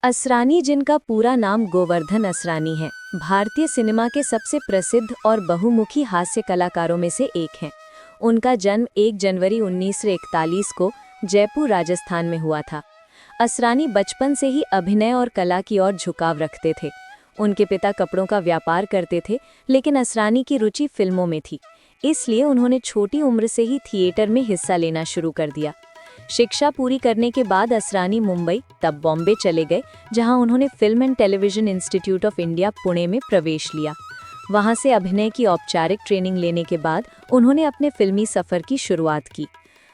असरानी, जिनका पूरा नाम गोवर्धन असरानी है, भारतीय सिनेमा के सबसे प्रसिद्ध और बहुमुखी हास्य कलाकारों में से एक हैं। उनका जन्म 1 जनवरी 1941 को जयपुर, राजस्थान में हुआ था। असरानी बचपन से ही अभिनय और कला की ओर झुकाव रखते थे। उनके पिता कपड़ों का व्यापार करते थे, लेकिन असरानी की रुचि फिल्मों में थी, इसलिए उन्होंने छोटी उम्र से ही थिएटर में हिस्सा लेना शुरू कर दिया। शिक्षा पूरी करने के बाद असरानी मुंबई, तब बॉम्बे चले गए, जहां उन्होंने film and television institute of India, Pune में प्रवेश लिया। वहां से अभिनय की औपचारिक ट्रेनिंग लेने के बाद उन्होंने अपने फिल्मी सफर की शुरुआत की।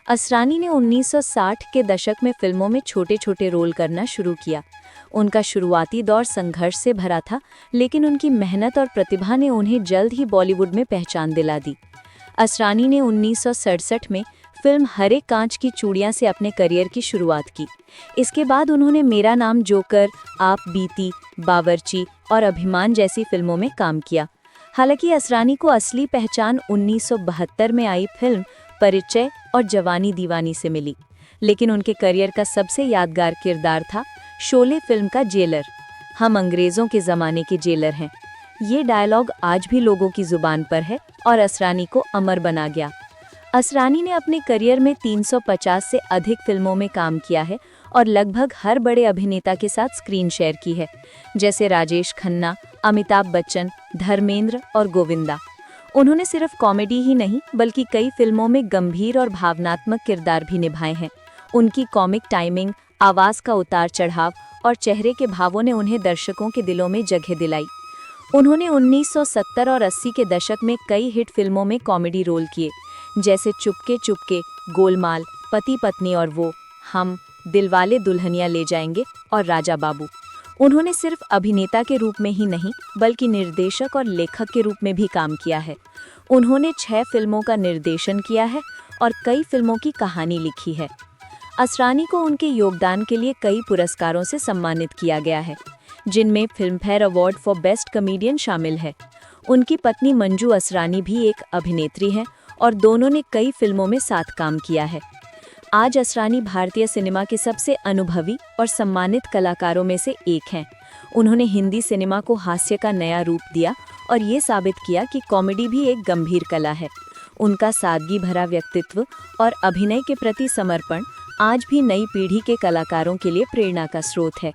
असरानी ने 1960 के दशक में फिल्मों में छोटे छोटे रोल करना शुरू किया। उनका शुरुआती दौर संघर्ष से भरा था, लेकिन उनकी मेहनत और प्रतिभा ने उन्हें जल्द ही बॉलीवुड में पहचान दिला दी। असरानी ने 1967 में फिल्म हरे कांच की चूड़ियां से अपने करियर की शुरुआत की। इसके बाद उन्होंने मेरा नाम जोकर, आप बीती, बावर्ची और अभिमान जैसी फिल्मों में काम किया। हालांकि असरानी को असली पहचान 1972 में आई फिल्म परिचय और जवानी दीवानी से मिली, लेकिन उनके करियर का सबसे यादगार किरदार था शोले फिल्म का जेलर। हम अंग्रेजों के ज़माने के जेलर हैं। ये डायलॉग आज भी लोगों की जुबान पर है और असरानी को अमर बना गया। असरानी ने अपने करियर में 350 से अधिक फिल्मों में काम किया है और लगभग हर बड़े अभिनेता के साथ स्क्रीन शेयर की है, जैसे राजेश खन्ना, अमिताभ बच्चन, धर्मेंद्र और गोविंदा। उन्होंने सिर्फ कॉमेडी ही नहीं, बल्कि कई फिल्मों में गंभीर और भावनात्मक किरदार भी निभाए हैं। उनकी कॉमिक टाइमिंग, आवाज़ का उतार चढ़ाव और चेहरे के भावों ने उन्हें दर्शकों के दिलों में जगह दिलाई। उन्होंने 1970 और 80 के दशक में कई हिट फिल्मों में कॉमेडी रोल किए, जैसे चुपके चुपके, गोलमाल, पति पत्नी और वो, हम, दिलवाले दुल्हनिया ले जाएंगे और राजा बाबू। उन्होंने सिर्फ अभिनेता के रूप में ही नहीं, बल्कि निर्देशक और लेखक के रूप में भी काम किया है। उन्होंने 6 फिल्मों का निर्देशन किया है और कई फिल्मों की कहानी लिखी है। असरानी को उनके योगदान के लिए कई पुरस्कारों से सम्मानित किया गया है, जिनमें Filmfare award for best comedian शामिल है। उनकी पत्नी मंजू असरानी भी एक अभिनेत्री हैं और दोनों ने कई फिल्मों में साथ काम किया है। आज असरानी भारतीय सिनेमा के सबसे अनुभवी और सम्मानित कलाकारों में से एक हैं। उन्होंने हिंदी सिनेमा को हास्य का नया रूप दिया और ये साबित किया कि कॉमेडी भी एक गंभीर कला है। उनका सादगी भरा व्यक्तित्व और अभिनय के प्रति समर्पण आज भी नई पीढ़ी के कलाकारों के लिए प्रेरणा का स्रोत है।